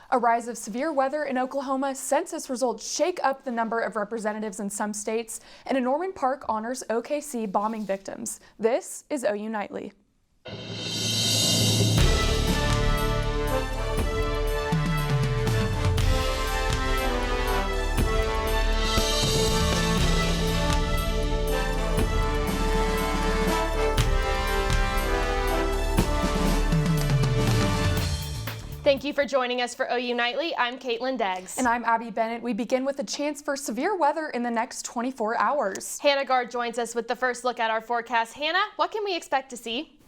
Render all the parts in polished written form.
A rise of severe weather in Oklahoma, census results shake up the number of representatives in some states, and a Norman Park honors OKC bombing victims. This is OU Nightly. Thank you for joining us for OU Nightly. I'm Kaitlyn Deggs. And I'm Abbi Bennett. We begin with a chance for severe weather in the next 24 hours. Hannah Gard joins us with the first look at our forecast. Hannah, what can we expect to see?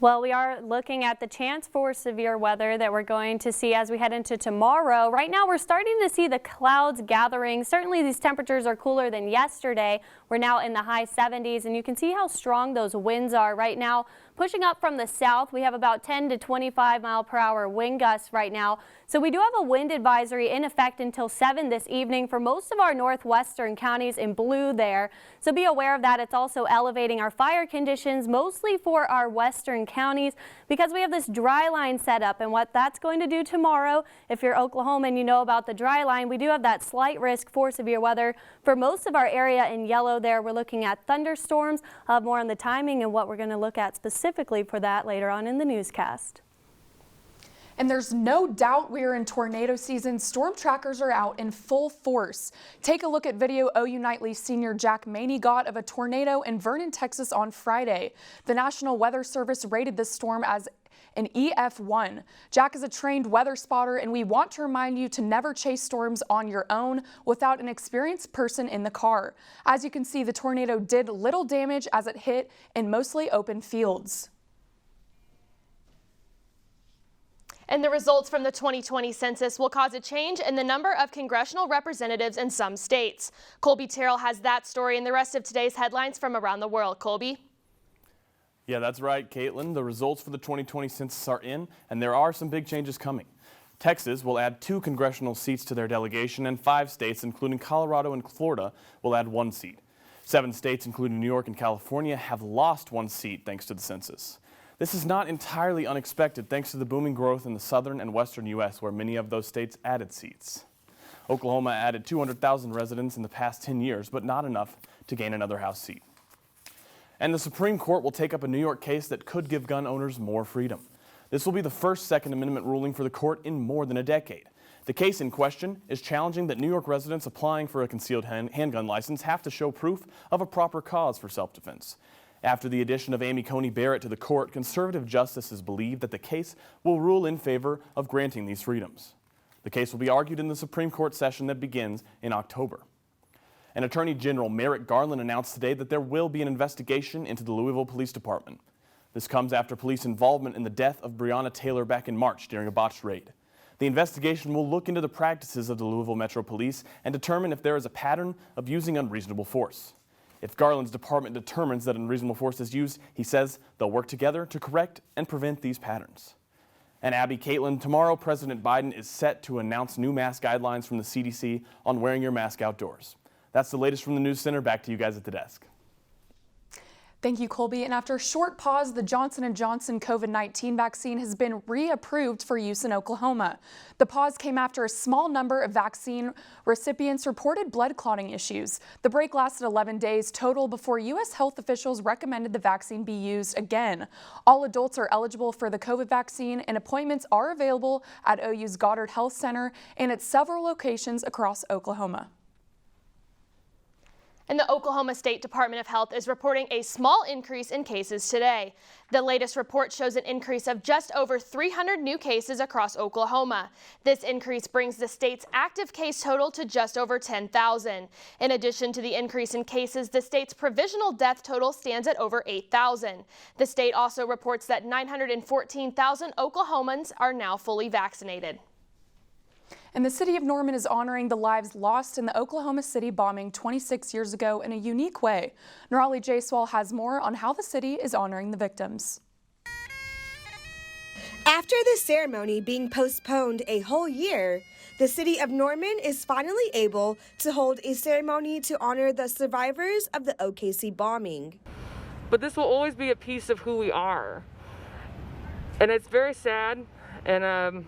Well, we are looking at the chance for severe weather that we're going to see as we head into tomorrow. Right now, we're starting to see the clouds gathering. Certainly, these temperatures are cooler than yesterday. We're now in the high 70s, and you can see how strong those winds are right now. Pushing up from the south, we have about 10 to 25 mile per hour wind gusts right now. So we do have a wind advisory in effect until 7 this evening for most of our northwestern counties in blue there. So be aware of that. It's also elevating our fire conditions, mostly for our western counties, because we have this dry line set up. And what that's going to do tomorrow, if you're Oklahoman, you know about the dry line. We do have that slight risk for severe weather for most of our area in yellow there. We're looking at thunderstorms. I'll have more on the timing and what we're going to look at specifically for that later on in the newscast. And there's no doubt we're in tornado season. Storm trackers are out in full force. Take a look at video OU Nightly senior Jack Maney got of a tornado in Vernon, Texas on Friday. The National Weather Service rated this storm as an EF1. Jack is a trained weather spotter, and we want to remind you to never chase storms on your own without an experienced person in the car. As you can see, the tornado did little damage as it hit in mostly open fields. And the results from the 2020 census will cause a change in the number of congressional representatives in some states. Kolby Terrell has that story and the rest of today's headlines from around the world. Kolby? Yeah, that's right, Kaitlyn. The results for the 2020 census are in, and there are some big changes coming. Texas will add 2 congressional seats to their delegation, and 5 states, including Colorado and Florida, will add 1 seat. 7 states, including New York and California, have lost 1 seat thanks to the census. This is not entirely unexpected thanks to the booming growth in the southern and western U.S., where many of those states added seats. Oklahoma added 200,000 residents in the past 10 years, but not enough to gain another House seat. And the Supreme Court will take up a New York case that could give gun owners more freedom. This will be the first Second Amendment ruling for the court in more than a decade. The case in question is challenging that New York residents applying for a concealed handgun license have to show proof of a proper cause for self-defense. After the addition of Amy Coney Barrett to the court, conservative justices believe that the case will rule in favor of granting these freedoms. The case will be argued in the Supreme Court session that begins in October. And Attorney General Merrick Garland announced today that there will be an investigation into the Louisville Police Department. This comes after police involvement in the death of Breonna Taylor back in March during a botched raid. The investigation will look into the practices of the Louisville Metro Police and determine if there is a pattern of using unreasonable force. If Garland's department determines that unreasonable force is used, he says they'll work together to correct and prevent these patterns. And Abbi, Kaitlyn, tomorrow President Biden is set to announce new mask guidelines from the CDC on wearing your mask outdoors. That's the latest from the News Center. Back to you guys at the desk. Thank you, Kolby. And after a short pause, the Johnson & Johnson COVID-19 vaccine has been reapproved for use in Oklahoma. The pause came after a small number of vaccine recipients reported blood clotting issues. The break lasted 11 days total before U.S. health officials recommended the vaccine be used again. All adults are eligible for the COVID vaccine, and appointments are available at OU's Gard Health Center and at several locations across Oklahoma. And the Oklahoma State Department of Health is reporting a small increase in cases today. The latest report shows an increase of just over 300 new cases across Oklahoma. This increase brings the state's active case total to just over 10,000. In addition to the increase in cases, the state's provisional death total stands at over 8,000. The state also reports that 914,000 Oklahomans are now fully vaccinated. And the city of Norman is honoring the lives lost in the Oklahoma City bombing 26 years ago in a unique way. Nirali Jayswal has more on how the city is honoring the victims. After the ceremony being postponed a whole year, the city of Norman is finally able to hold a ceremony to honor the survivors of the OKC bombing. But this will always be a piece of who we are. And it's very sad, and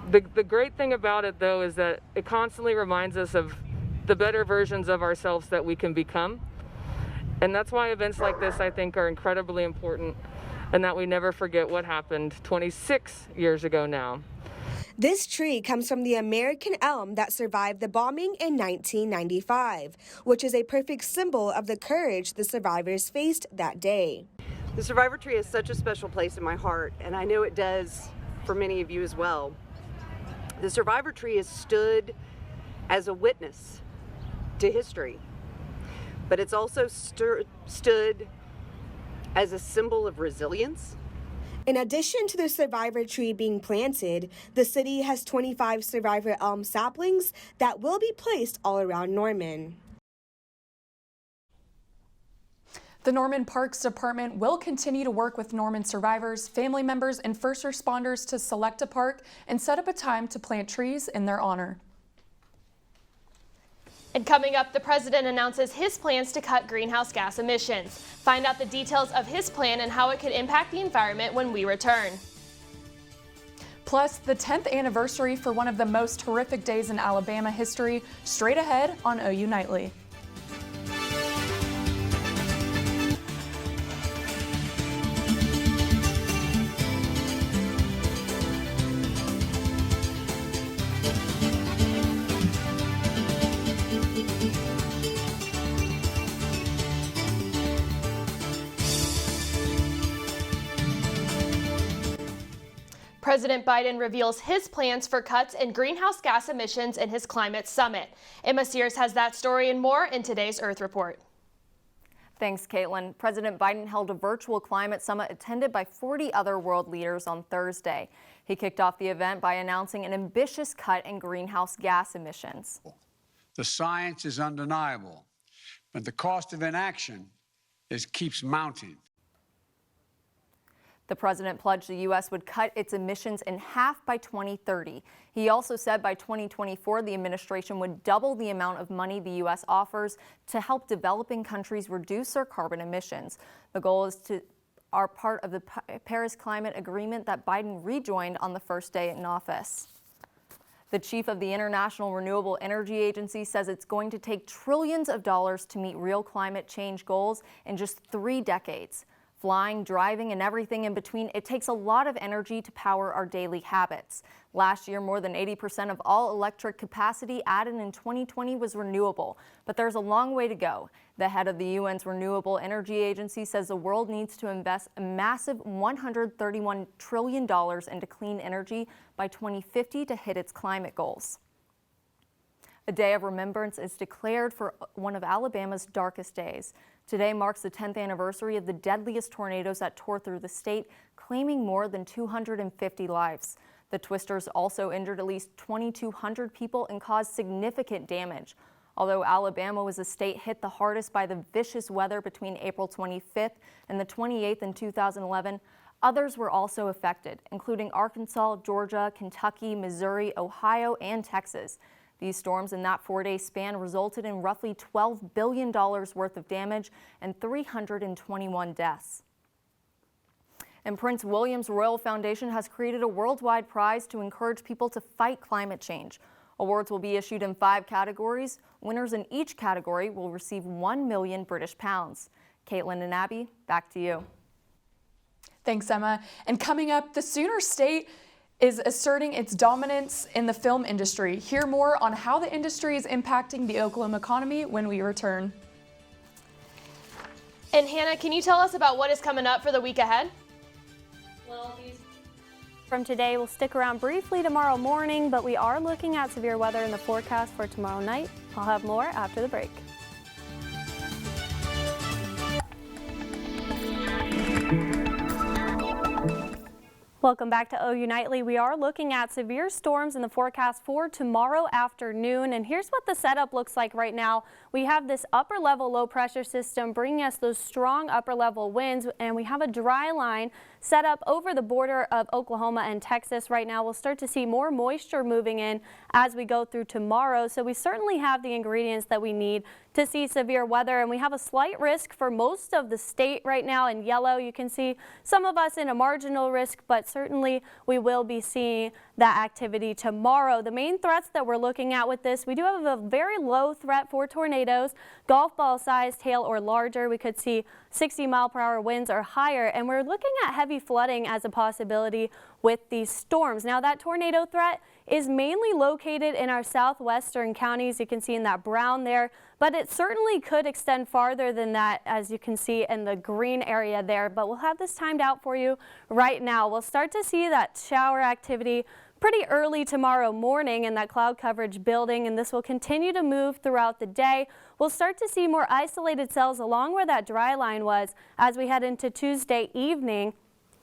The great thing about it, though, is that it constantly reminds us of the better versions of ourselves that we can become. And that's why events like this, I think, are incredibly important, and that we never forget what happened 26 years ago now. This tree comes from the American elm that survived the bombing in 1995, which is a perfect symbol of the courage the survivors faced that day. The survivor tree has such a special place in my heart, and I know it does for many of you as well. The survivor tree has stood as a witness to history, but it's also stood as a symbol of resilience. In addition to the survivor tree being planted, the city has 25 survivor elm saplings that will be placed all around Norman. The Norman Parks Department will continue to work with Norman survivors, family members, and first responders to select a park and set up a time to plant trees in their honor. And coming up, the president announces his plans to cut greenhouse gas emissions. Find out the details of his plan and how it could impact the environment when we return. Plus, the 10th anniversary for one of the most horrific days in Alabama history, straight ahead on OU Nightly. President Biden reveals his plans for cuts in greenhouse gas emissions in his climate summit. Emma Sears has that story and more in today's Earth Report. Thanks, Kaitlyn. President Biden held a virtual climate summit attended by 40 other world leaders on Thursday. He kicked off the event by announcing an ambitious cut in greenhouse gas emissions. The science is undeniable, but the cost of inaction keeps mounting. The president pledged the U.S. would cut its emissions in half by 2030. He also said by 2024, the administration would double the amount of money the U.S. offers to help developing countries reduce their carbon emissions. The goal are part of the Paris Climate Agreement that Biden rejoined on the first day in office. The chief of the International Renewable Energy Agency says it's going to take trillions of dollars to meet real climate change goals in just 3 decades. Flying, driving, and everything in between, it takes a lot of energy to power our daily habits. Last year, more than 80% of all electric capacity added in 2020 was renewable, but there's a long way to go. The head of the UN's Renewable Energy Agency says the world needs to invest a massive $131 trillion into clean energy by 2050 to hit its climate goals. A day of remembrance is declared for one of Alabama's darkest days. Today marks the 10th anniversary of the deadliest tornadoes that tore through the state, claiming more than 250 lives. The twisters also injured at least 2,200 people and caused significant damage. Although Alabama was the state hit the hardest by the vicious weather between April 25th and the 28th in 2011, others were also affected, including Arkansas, Georgia, Kentucky, Missouri, Ohio, and Texas. These storms in that 4-day span resulted in roughly $12 billion worth of damage and 321 deaths. And Prince William's Royal Foundation has created a worldwide prize to encourage people to fight climate change. Awards will be issued in 5 categories. Winners in each category will receive £1 million British pounds. Kaitlyn and Abbi, back to you. Thanks, Emma. And coming up, the Sooner State is asserting its dominance in the film industry. Hear more on how the industry is impacting the Oklahoma economy when we return. And Hannah, can you tell us about what is coming up for the week ahead? Well, these from today will stick around briefly tomorrow morning, but we are looking at severe weather in the forecast for tomorrow night. I'll have more after the break. Welcome back to OU Nightly. We are looking at severe storms in the forecast for tomorrow afternoon, and here's what the setup looks like right now. We have this upper level low pressure system bringing us those strong upper level winds, and we have a dry line set up over the border of Oklahoma and Texas right now. We'll start to see more moisture moving in as we go through tomorrow, so we certainly have the ingredients that we need to see severe weather, and we have a slight risk for most of the state right now in yellow. You can see some of us in a marginal risk, but certainly we will be seeing that activity tomorrow. The main threats that we're looking at with this, we do have a very low threat for tornadoes, golf ball sized hail or larger. We could see 60-mile-per-hour winds or higher, and we're looking at heavy flooding as a possibility with these storms. Now, that tornado threat is mainly located in our southwestern counties. You can see in that brown there, but it certainly could extend farther than that, as you can see in the green area there. But we'll have this timed out for you right now. We'll start to see that shower activity pretty early tomorrow morning and that cloud coverage building, and this will continue to move throughout the day. We'll start to see more isolated cells along where that dry line was as we head into Tuesday evening.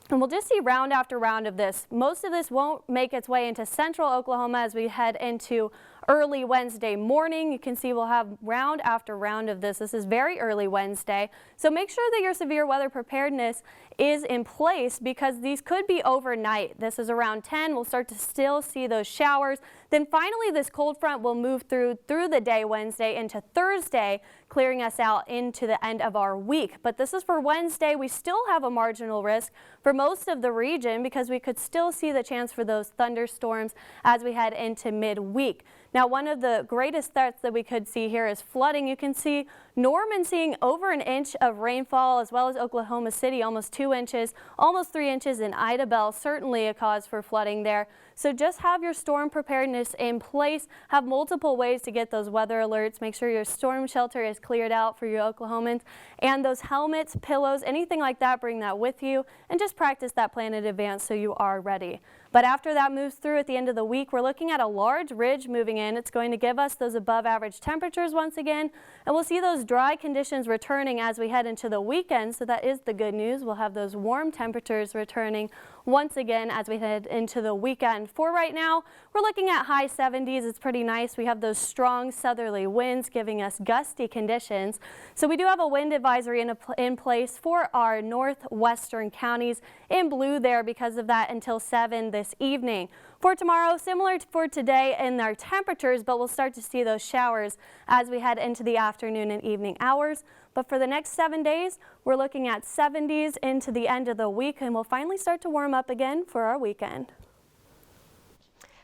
And we'll just see round after round of this. Most of this won't make its way into central Oklahoma as we head into early Wednesday morning. You can see we'll have round after round of this. This is very early Wednesday. So make sure that your severe weather preparedness is in place because these could be overnight. This is around 10. We'll start to still see those showers. Then finally, this cold front will move through the day Wednesday into Thursday, clearing us out into the end of our week. But this is for Wednesday. We still have a marginal risk for most of the region because we could still see the chance for those thunderstorms as we head into midweek. Now, one of the greatest threats that we could see here is flooding. You can see Norman seeing over an inch of rainfall, as well as Oklahoma City, almost 2 inches, almost 3 inches in Idabel, certainly a cause for flooding there. So just have your storm preparedness in place, have multiple ways to get those weather alerts, make sure your storm shelter is cleared out for your Oklahomans, and those helmets, pillows, anything like that, bring that with you, and just practice that plan in advance so you are ready. But after that moves through at the end of the week, we're looking at a large ridge moving in. It's going to give us those above average temperatures once again, and we'll see those dry conditions returning as we head into the weekend. So that is the good news. We'll have those warm temperatures returning once again as we head into the weekend. For right now, we're looking at high 70s. It's pretty nice. We have those strong southerly winds giving us gusty conditions. So we do have a wind advisory in place for our northwestern counties in blue there because of that until 7 this evening. For tomorrow, similar for today in our temperatures, but we'll start to see those showers as we head into the afternoon and evening hours. But for the next 7 days, we're looking at 70s into the end of the week, and we'll finally start to warm up again for our weekend.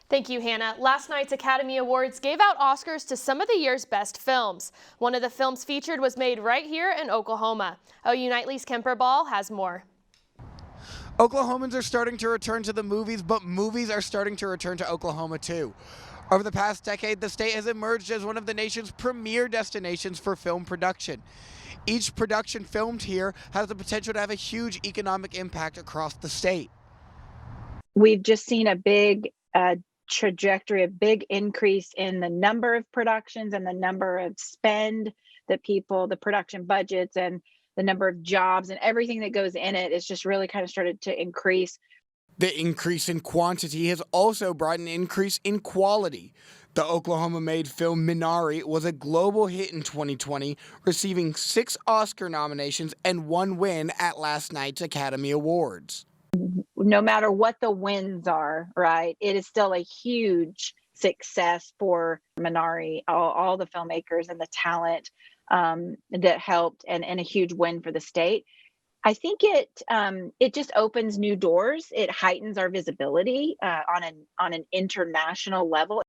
Thank you, Hannah. Last night's Academy Awards gave out Oscars to some of the year's best films. One of the films featured was made right here in Oklahoma. OU Nightly's Kemper has more. Oklahomans are starting to return to the movies, but movies are starting to return to Oklahoma too. Over the past decade, the state has emerged as one of the nation's premier destinations for film production. Each production filmed here has the potential to have a huge economic impact across the state. We've just seen a big trajectory, a big increase in the number of productions and the number of spend that people, the production budgets and the number of jobs and everything that goes in it is just really kind of started to increase. The increase in quantity has also brought an increase in quality. The Oklahoma-made film Minari was a global hit in 2020, receiving 6 Oscar nominations and 1 win at last night's Academy Awards. No matter what the wins are, right, it is still a huge success for Minari, all the filmmakers and the talent that helped, and a huge win for the state. I think it just opens new doors. It heightens our visibility on an international level.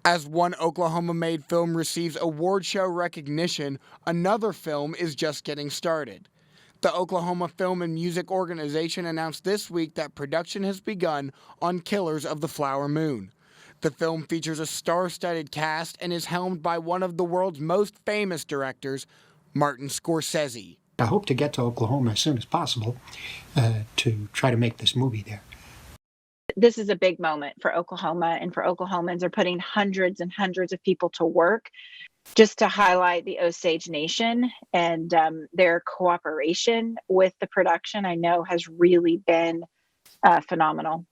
As one Oklahoma-made film receives award show recognition, another film is just getting started. The Oklahoma Film and Music Organization announced this week that production has begun on Killers of the Flower Moon. The film features a star-studded cast and is helmed by one of the world's most famous directors, Martin Scorsese. I hope to get to Oklahoma as soon as possible to try to make this movie there. This is a big moment for Oklahoma and for Oklahomans. They're putting hundreds and hundreds of people to work just to highlight the Osage Nation, and their cooperation with the production, I know, has really been phenomenal.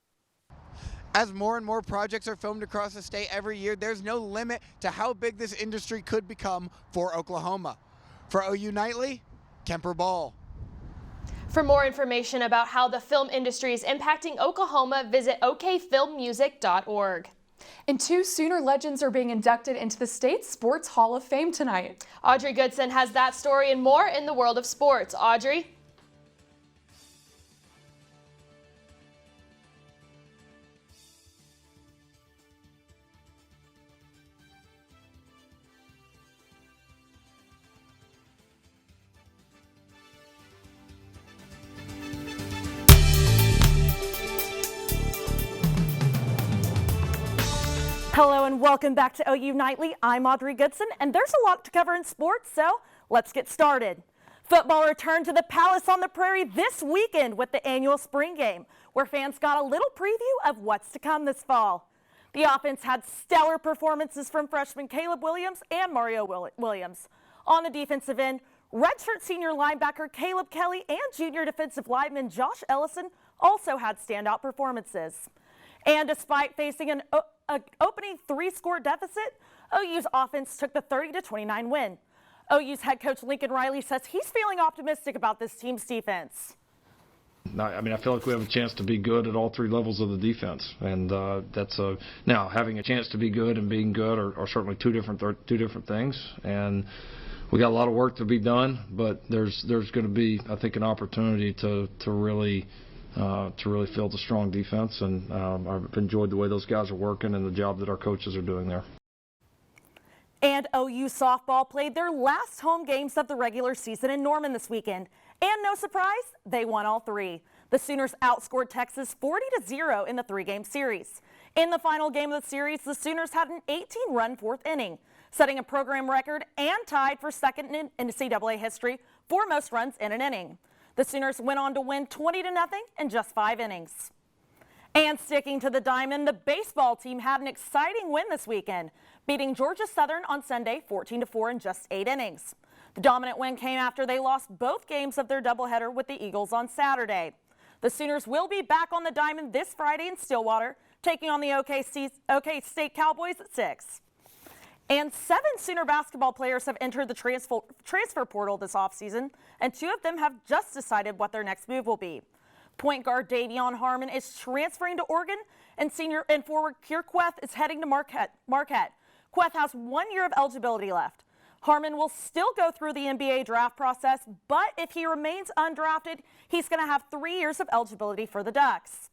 As more and more projects are filmed across the state every year, there's no limit to how big this industry could become for Oklahoma. For OU Nightly, Kemper Ball. For more information about how the film industry is impacting Oklahoma, visit okfilmmusic.org. And 2 Sooner legends are being inducted into the state's Sports Hall of Fame tonight. Audrey Goodson has that story and more in the world of sports. Audrey? Hello and welcome back to OU Nightly. I'm Audrey Goodson, and there's a lot to cover in sports, so let's get started. Football returned to the Palace on the Prairie this weekend with the annual spring game, where fans got a little preview of what's to come this fall. The offense had stellar performances from freshman Caleb Williams and Mario Williams. On the defensive end, redshirt senior linebacker Caleb Kelly and junior defensive lineman Josh Ellison also had standout performances. And despite facing an opening 3-score deficit, OU's offense took the 30-29 win. OU's head coach Lincoln Riley says he's feeling optimistic about this team's defense. I feel like we have a chance to be good at all three levels of the defense, and now having a chance to be good and being good are certainly two different things, and we got a lot of work to be done. But there's going to be, I think, an opportunity to really field a strong defense, and I've enjoyed the way those guys are working and the job that our coaches are doing there. And OU softball played their last home games of the regular season in Norman this weekend. And no surprise, they won all three. The Sooners outscored Texas 40-0 in the 3-game series. In the final game of the series, the Sooners had an 18-run fourth inning, setting a program record and tied for second in NCAA history for most runs in an inning. The Sooners went on to win 20-0 in just 5 innings. And sticking to the diamond, the baseball team had an exciting win this weekend, beating Georgia Southern on Sunday 14-4 in just 8 innings. The dominant win came after they lost both games of their doubleheader with the Eagles on Saturday. The Sooners will be back on the diamond this Friday in Stillwater, taking on the OK State Cowboys at 6. And 7 Sooner basketball players have entered the transfer portal this offseason, and 2 of them have just decided what their next move will be. Point guard Davion Harmon is transferring to Oregon, and senior and forward Kier Queth is heading to Marquette. Queth has 1 year of eligibility left. Harmon will still go through the NBA draft process, but if he remains undrafted, he's going to have 3 years of eligibility for the Ducks.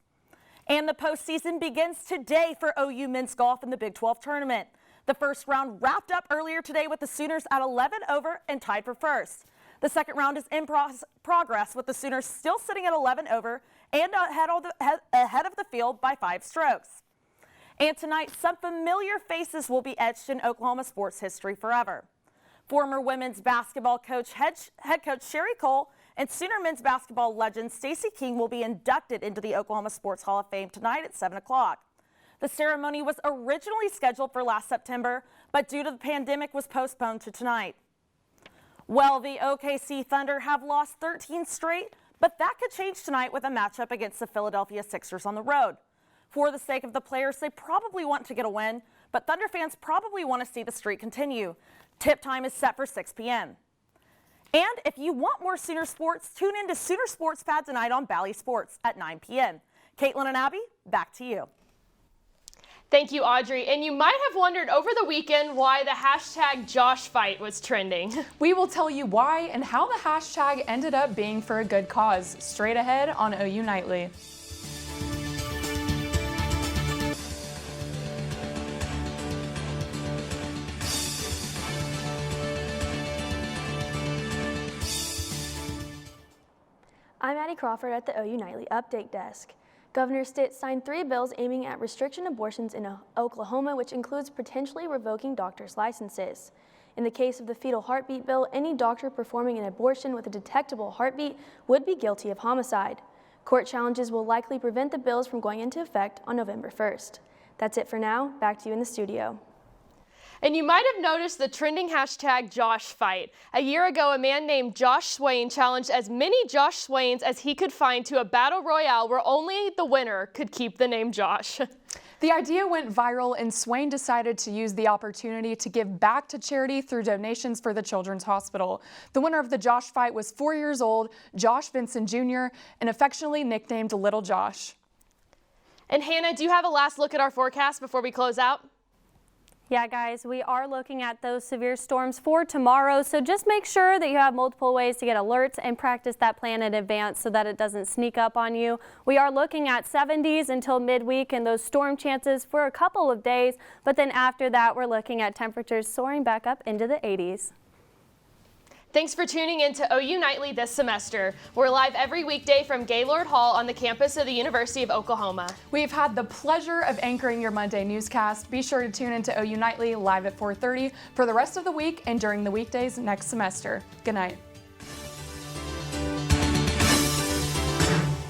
And the postseason begins today for OU men's golf in the Big 12 tournament. The first round wrapped up earlier today with the Sooners at 11 over and tied for first. The second round is in progress with the Sooners still sitting at 11 over and ahead of the field by 5 strokes. And tonight, some familiar faces will be etched in Oklahoma sports history forever. Former women's basketball coach, head coach Sherry Cole, and Sooner men's basketball legend Stacey King will be inducted into the Oklahoma Sports Hall of Fame tonight at 7 o'clock. The ceremony was originally scheduled for last September, but due to the pandemic was postponed to tonight. Well, the OKC Thunder have lost 13 straight, but that could change tonight with a matchup against the Philadelphia Sixers on the road. For the sake of the players, they probably want to get a win, but Thunder fans probably want to see the streak continue. Tip time is set for 6 p.m. And if you want more Sooner sports, tune in to Sooner Sports Pad tonight on Bally Sports at 9 p.m. Kaitlyn and Abbi, back to you. Thank you, Audrey. And you might have wondered over the weekend why the hashtag Josh fight was trending. We will tell you why and how the hashtag ended up being for a good cause. Straight ahead on OU Nightly. I'm Addie Crawford at the OU Nightly Update Desk. Governor Stitt signed 3 bills aiming at restriction abortions in Oklahoma, which includes potentially revoking doctors' licenses. In the case of the fetal heartbeat bill, any doctor performing an abortion with a detectable heartbeat would be guilty of homicide. Court challenges will likely prevent the bills from going into effect on November 1st. That's it for now. Back to you in the studio. And you might have noticed the trending hashtag Josh fight. A year ago, a man named Josh Swain challenged as many Josh Swains as he could find to a battle royale where only the winner could keep the name Josh. The idea went viral, and Swain decided to use the opportunity to give back to charity through donations for the Children's Hospital. The winner of the Josh fight was 4 years old, Josh Vincent Jr., and affectionately nicknamed Little Josh. And Hannah, do you have a last look at our forecast before we close out? Yeah, guys, we are looking at those severe storms for tomorrow, so just make sure that you have multiple ways to get alerts and practice that plan in advance so that it doesn't sneak up on you. We are looking at 70s until midweek and those storm chances for a couple of days, but then after that, we're looking at temperatures soaring back up into the 80s. Thanks for tuning in to OU Nightly this semester. We're live every weekday from Gaylord Hall on the campus of the University of Oklahoma. We've had the pleasure of anchoring your Monday newscast. Be sure to tune into OU Nightly live at 4:30 for the rest of the week and during the weekdays next semester. Good night.